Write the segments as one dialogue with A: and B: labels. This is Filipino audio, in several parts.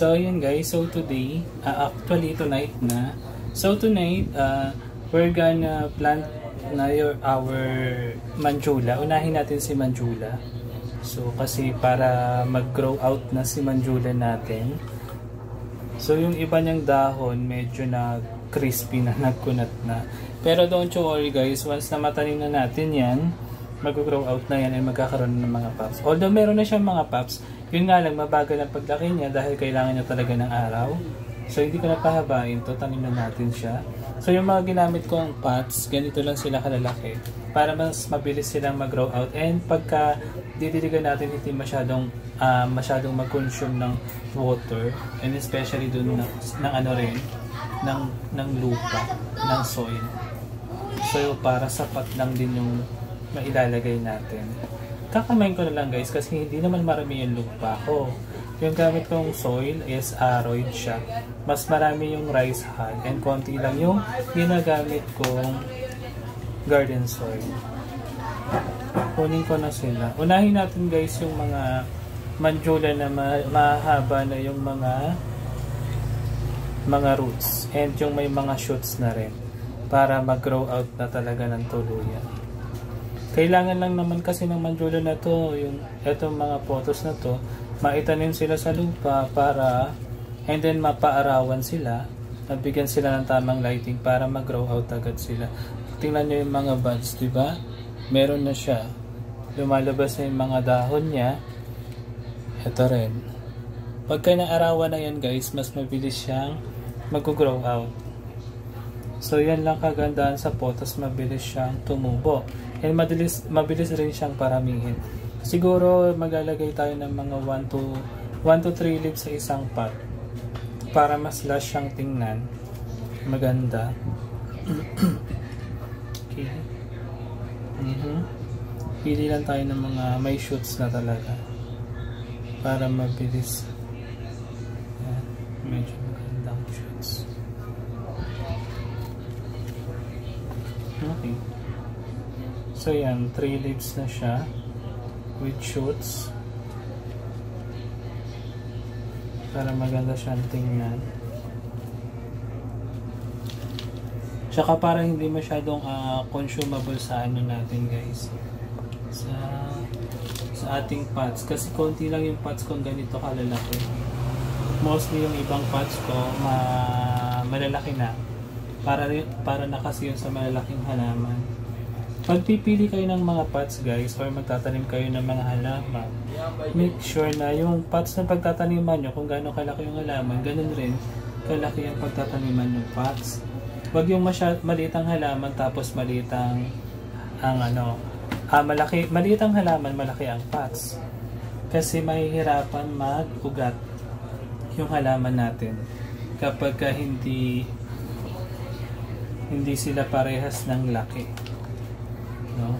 A: So yun guys, so today, actually tonight na. So tonight, we're gonna plant na our Manjula. Unahin natin si Manjula. So kasi para mag-grow out na si Manjula natin. So yung iba niyang dahon medyo na crispy na, nagkunat na. Pero don't you worry guys, once na matanim na natin yan, mag-grow out na yan ay magkakaroon ng mga pups. Although meron na siyang mga pups, yun nga lang mabagal ang paglaki niya dahil kailangan niya talaga ng araw. So hindi ko na pahabain to, tanim na natin siya. So yung mga ginamit kong pots, ganito lang sila kalalaki para mas mabilis silang mag-grow out. And pagka didiligan natin, hindi masyadong mag-consume ng water, and especially dun ng ano rin, ng lupa, ng soil. So para sapat lang din yung mailalagay natin. Kakamain ko na lang guys kasi hindi naman marami yung lupa ko. Yung gamit kong soil is aroid siya. Mas marami yung rice hull and konti lang yung ginagamit kong garden soil. Kunin ko na sila. Unahin natin guys yung mga Manjula na mahaba na yung mga roots and yung may mga shoots na rin para mag-grow out na talaga ng tuluyan. Kailangan lang naman kasi ng Manjula na to, yung etong mga potos na to, maitanim sila sa lupa para and then mapaarawan sila, mabigyan sila ng tamang lighting para mag-grow out agad sila. Tingnan nyo yung mga buds, diba? Meron na siya. Lumalabas na yung mga dahon niya. Ito rin. Pagka naarawan na yan guys, mas mabilis siyang mag-grow out. So yan lang kagandahan sa potos, mabilis siyang tumubo. And mabilis rin siyang paramihin. Siguro maglalagay tayo ng mga 1 to 3 leaves sa isang pot para mas lush siyang tingnan. Maganda. Okay. Pili lang tayo ng mga may shoots na talaga para mabilis. Yan. Medyo magandang shoots. Okay. So yan, 3 leaves na siya with shoots para maganda siyang tingnan. Tsaka para hindi masyadong consumable sa ano natin guys, sa ating pots, kasi konti lang yung pots kung ganito kalalaki. Mostly yung ibang pots ko malalaki na para na kasi yun sa malalaking halaman. Pagpipili kayo ng mga pots guys or magtatanim kayo ng mga halaman, make sure na yung pots na pagtataniman nyo, kung gaano kalaki yung halaman, ganun rin kalaki yung pagtataniman ng pots. Huwag yung maliit ang halaman tapos maliit ang halaman, malaki ang pots. Kasi mahihirapan mag-ugat yung halaman natin kapag hindi sila parehas ng laki. No?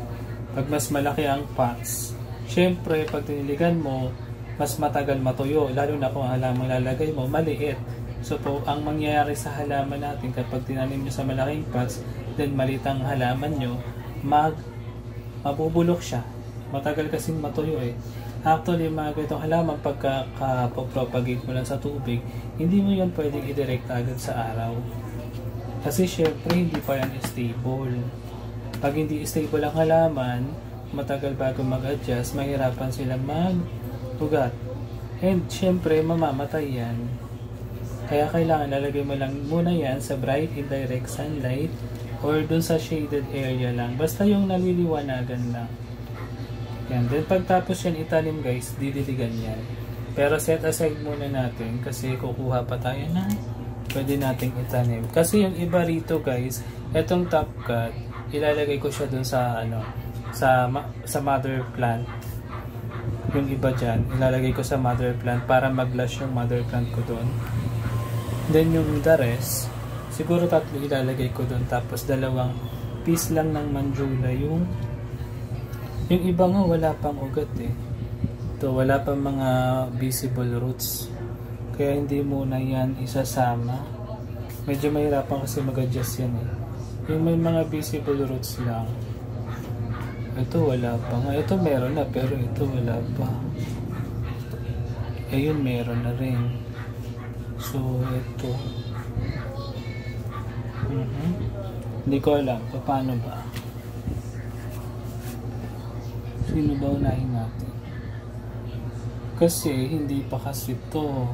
A: Pag mas malaki ang pots, syempre pag tiniligan mo, mas matagal matuyo, lalo na kung ang halaman lalagay mo maliit. So po, ang mangyayari sa halaman natin kapag tinanim nyo sa malaking pots, then maliit ang halaman nyo, mabubulok siya. Matagal kasing matuyo eh. Actually, mga ganitong halaman, pagka-propagate mo lang sa tubig, hindi mo yan pwedeng i-direct agad sa araw. Kasi syempre, hindi pa yan stable. Pag hindi stable ang halaman, matagal bago mag-adjust, mahirapan silang mag-ugat. And syempre, mamamatay yan. Kaya kailangan lalagay mo lang muna yan sa bright indirect sunlight or dun sa shaded area lang. Basta yung naliliwanagan lang. Yan. Then pagtapos yan itanim guys, didiligan yan. Pero set aside muna natin kasi kukuha pa tayo na pwede nating itanim. Kasi yung iba rito guys, etong top cut, ilalagay ko siya dun sa sa mother plant. Yung iba dyan, ilalagay ko sa mother plant para mag-lush yung mother plant ko dun. Then yung the rest, siguro 3 ilalagay ko dun, tapos 2 piece lang ng Manjula. Yung iba nga wala pang ugat eh. Ito, wala pang mga visible roots. Kaya hindi muna yan isasama. Medyo mahirapan kasi mag-adjust yan eh. Yung may mga visible roots lang. Ito wala pa nga. Ito meron na pero ito wala pa. Ayun meron na rin. So, ito. Hindi ko alam. Paano ba? Sino ba unahin natin? Kasi, hindi pa kasi to.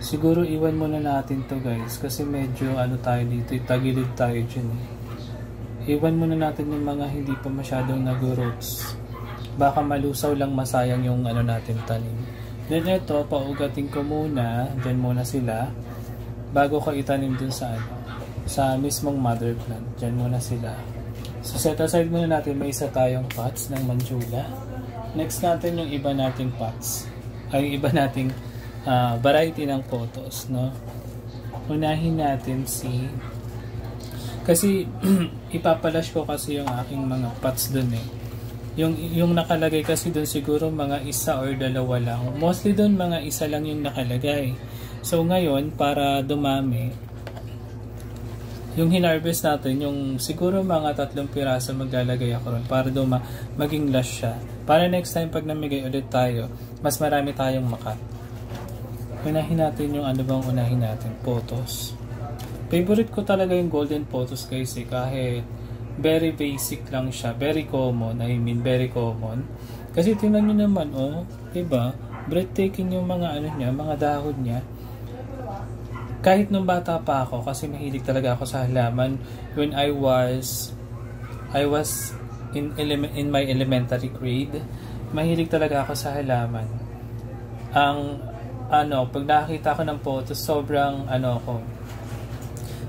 A: Siguro, iwan muna natin to guys. Kasi medyo, tayo dito. Tagilid tayo dyan eh. Iwan muna natin yung mga hindi pa masyadong nag-roots. Baka malusaw lang, masayang yung natin tanim. Then ito, paugatin ko muna. Dyan muna sila. Bago ko itanim dun sa mismong mother plant. Dyan muna sila. So set aside muna natin, may isa tayong pots ng Manjula. Next natin yung iba nating pots. Ay, iba nating variety ng photos, no? Unahin natin kasi ipapalash ko kasi yung aking mga pots dun eh. Yung nakalagay kasi dun siguro mga isa or dalawa lang. Mostly dun mga isa lang yung nakalagay. So ngayon, para dumami, yung hinarvest natin, yung siguro mga 3 piraso maglalagay ako ron para maging lush siya. Para next time pag namigay ulit tayo, mas marami tayong makat. Unahin natin yung bang unahin natin? Photos. Favorite ko talaga yung golden photos guys eh, kahit very basic lang siya, very common, very common. Kasi tingnan nyo naman, diba? Breathtaking yung mga niya, mga dahon niya. Kahit nung bata pa ako, kasi mahilig talaga ako sa halaman. When I was in my elementary grade, mahilig talaga ako sa halaman. Pag nakakita ko ng photos,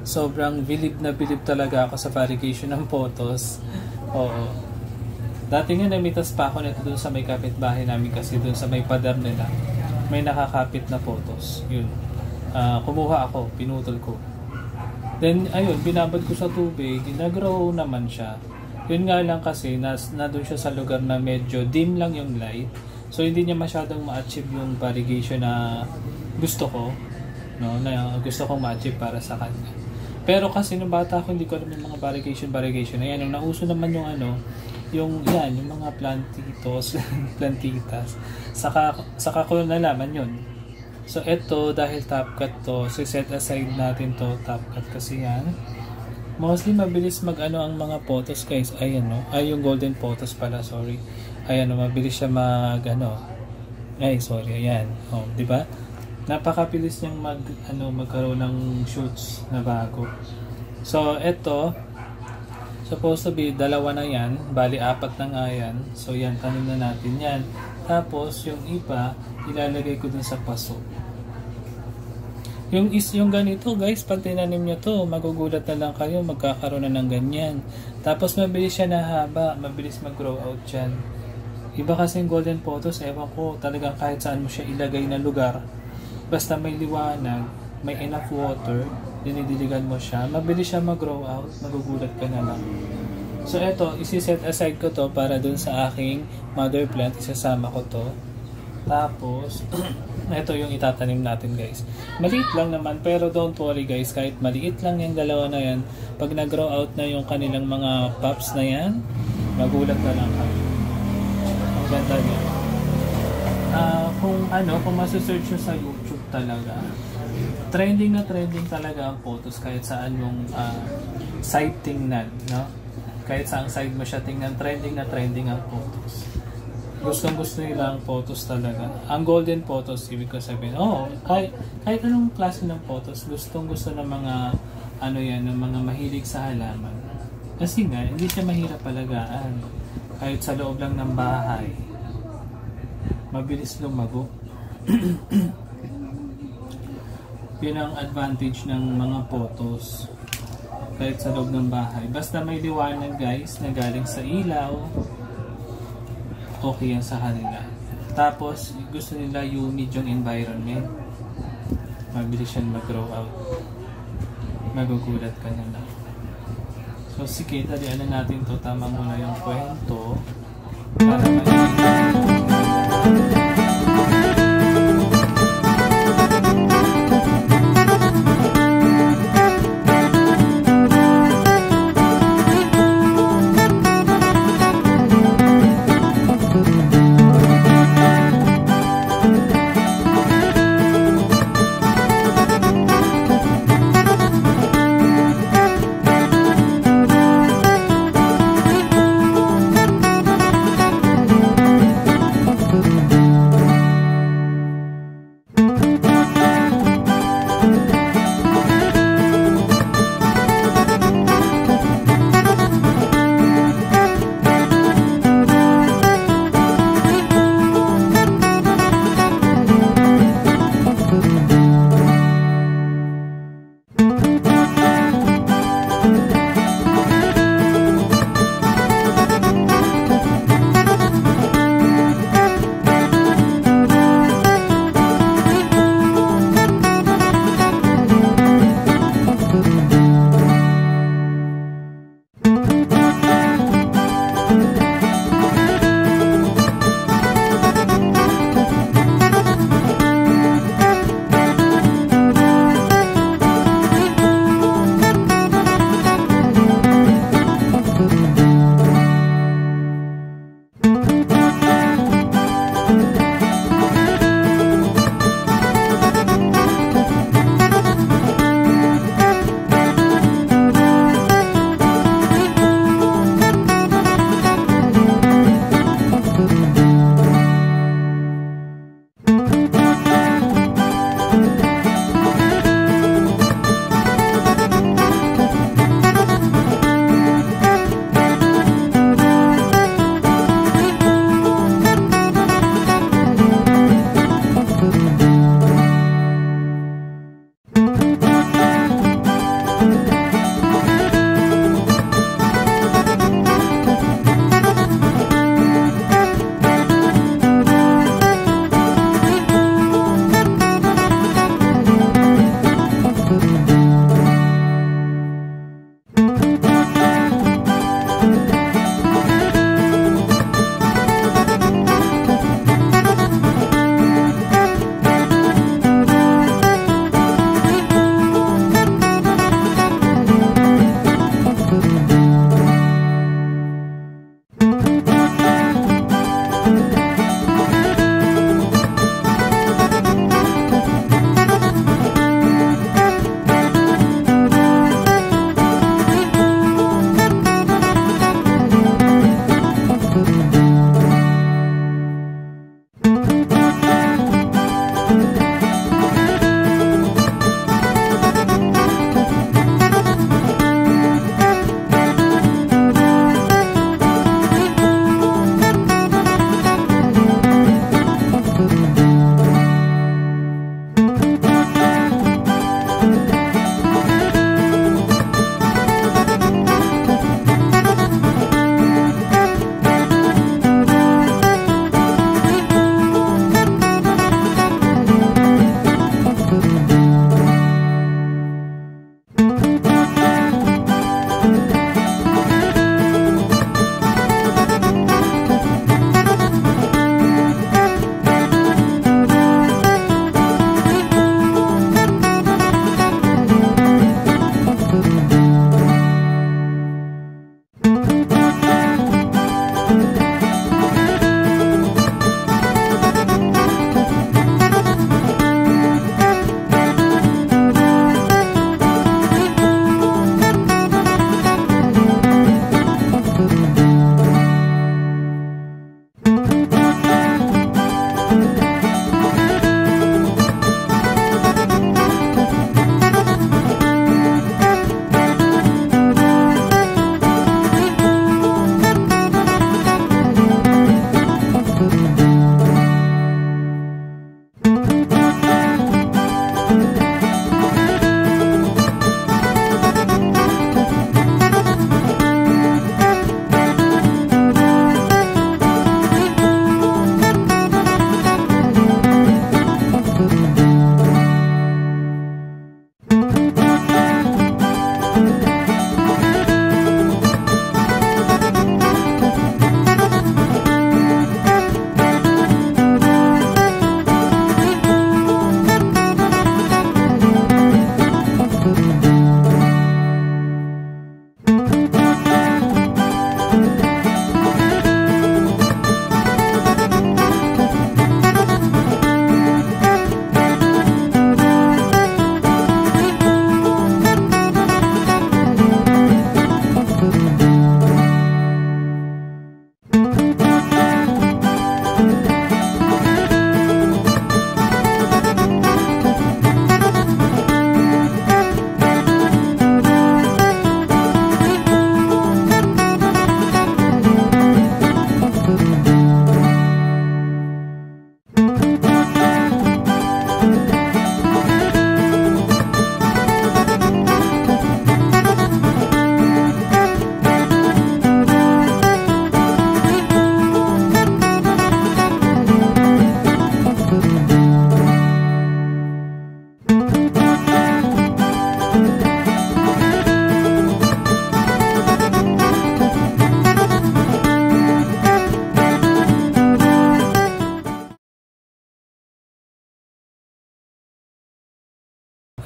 A: sobrang bilib na bilib talaga ako sa variegation ng photos. Oo. Dati nga namitas pa ako nito dun sa may kapitbahay namin kasi dun sa may pader nila. May nakakapit na photos. Yun. Kumuha ako, pinutol ko. Then, ayun, binabad ko sa tubig, nag-grow naman siya. Yun nga lang kasi, nandun siya sa lugar na medyo dim lang yung light. So, hindi niya masyadong ma-achieve yung variegation na gusto ko. No? Na gusto kong ma-achieve para sa kanya. Pero kasi nung bata ako, hindi ko alam yung mga variegation. Ayan, nung nauso naman yung mga plantitas. Saka ko nalaman yun. So, ito, dahil top cut to, so set aside natin to, top cut kasi yan. Mostly, mabilis ang mga photos, guys. Ayan, no? Ay, yung golden photos pala, sorry. Ayan, no? Mabilis siya ayan. Diba? Napakabilis niyang magkaroon ng shoots na bago. So, ito, supposed to be, 2 na yan. Bali, 4 na nga yan. So, yan, tanim na natin yan. Tapos, yung iba, ilalagay ko dun sa paso. Yung ganito guys, pag tinanim nyo to, magugulat na lang kayo, magkakaroon na ng ganyan. Tapos mabilis siya na haba, mabilis mag-grow out dyan. Iba kasi yung golden photos, ewan ko, talagang kahit saan mo siya ilagay na lugar, basta may liwanag, may enough water, dinidiligan mo siya, mabilis siya mag-grow out, magugulat ka na lang. So eto, isi-set aside ko to para dun sa aking mother plant, isasama ko to. Tapos, ito yung itatanim natin guys. Maliit lang naman, pero don't worry guys, kahit maliit lang yung dalawa na yan, pag nag-grow out na yung kanilang mga pups na yan, magulat na lang kayo. Ang ganda niya. Kung masusearch nyo sa YouTube talaga, trending na trending talaga ang photos kahit saan yung site tingnan, no? Kahit saan side mo siya tingnan, trending na trending ang photos. Gustong-gusto nila ang photos talaga. Ang golden photos, ibig ko sabihin, kahit anong klase ng photos, gustong-gusto ng mga, ng mga mahilig sa halaman. Kasi nga, hindi siya mahirap palagaan. Kahit sa loob lang ng bahay, mabilis lumago. Yun ang advantage ng mga photos. Kahit sa loob ng bahay. Basta may liwanag guys, na galing sa ilaw, okay yan sa kanila. Tapos, gusto nila humid yung environment. Mabilis yan mag-grow out. Magugulat ka na lang. So, sige, talian na natin to. Tama muna yung kwento. Para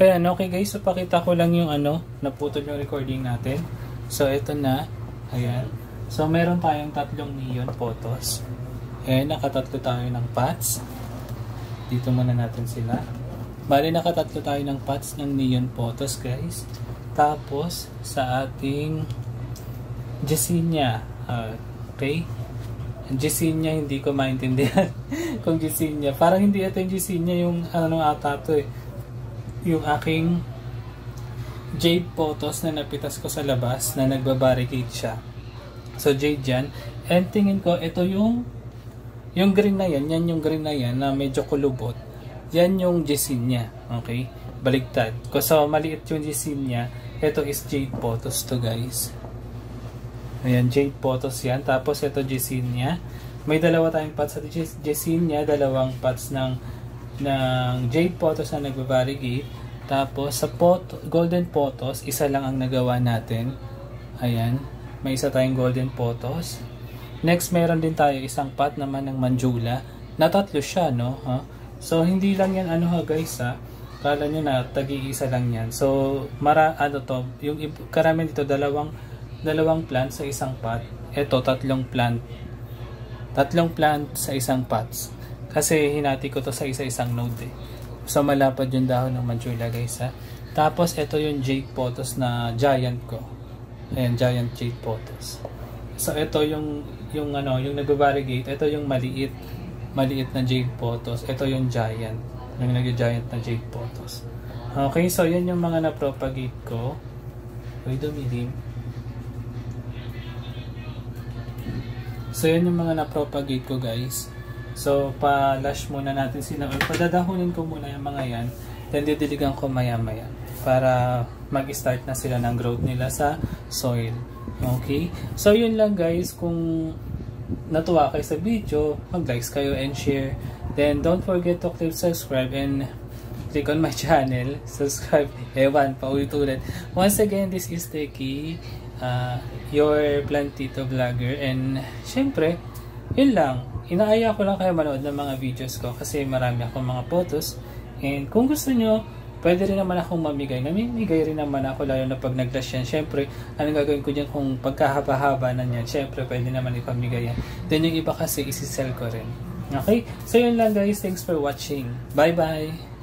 A: ayan, okay guys, so pakita ko lang yung naputol yung recording natin. So ito na, ayan. So meron tayong tatlong neon photos. Ayan, nakatatlo tayo ng pots. Dito muna natin sila. Bali, nakatatlo tayo ng pots ng neon photos guys. Tapos sa ating Jesenia, okay? Jesenia, hindi ko maintindihan kung Jesenia. Parang hindi ito yung Jesenia, yung ata to eh. Yung aking jade photos na napitas ko sa labas na nagbabarricade siya. So jade yan. And tingin ko, ito yung green na yan. Yan yung green na yan na medyo kulubot. Yan yung Jesenia. Okay? Baligtad. So maliit yung Jesenia. Ito is jade photos to guys. Ayan, jade photos yan. Tapos ito Jesenia. May dalawa tayong pots sa Jesenia. Dalawang pots ng jade photos na nagbabarricade. Tapos sa golden photos, isa lang ang nagawa natin. Ayan. May isa tayong golden photos. Next, meron din tayo isang pot naman ng Manjula. Natatlo siya, no? So, hindi lang yan guys, Kala nyo na, tagi-isa lang yan. So, yung karamihan dito, dalawang plant sa isang pot. Ito, tatlong plant sa isang pots. Kasi hinati ko to sa isa-isang node eh. So malapad yung dahon ng Manjula guys Tapos ito yung jade photos na giant ko. Ayan, giant jade photos. So ito yung nagbabarricade. Ito yung maliit na jade photos. Ito yung giant. Yung nag-giant na jade photos. Okay, so yan yung mga na-propagate ko. Wait, dumilim. So, yan yung mga na-propagate ko guys. So, pa-lash muna natin sila. Padadahunin ko muna yung mga yan. Then, didiligan ko maya-maya. Para mag-start na sila ng growth nila sa soil. Okay? So, yun lang guys. Kung natuwa kayo sa video, mag-likes kayo and share. Then, don't forget to click subscribe and click on my channel. Subscribe. Ewan, paulit-ulit. Once again, this is Teki. Your Plantito Vlogger, and syempre yun lang, inaaya ko lang kayo manood ng mga videos ko kasi marami akong mga photos, and kung gusto nyo pwede rin naman akong namimigay rin naman ako, lalo na pag nag-lash yan. Syempre, anong gagawin ko dyan kung pagkahaba-haba na yan, syempre pwede naman ipamigay yan. Then yung iba kasi isi-sell ko rin. Okay, so yun lang guys, thanks for watching, bye bye.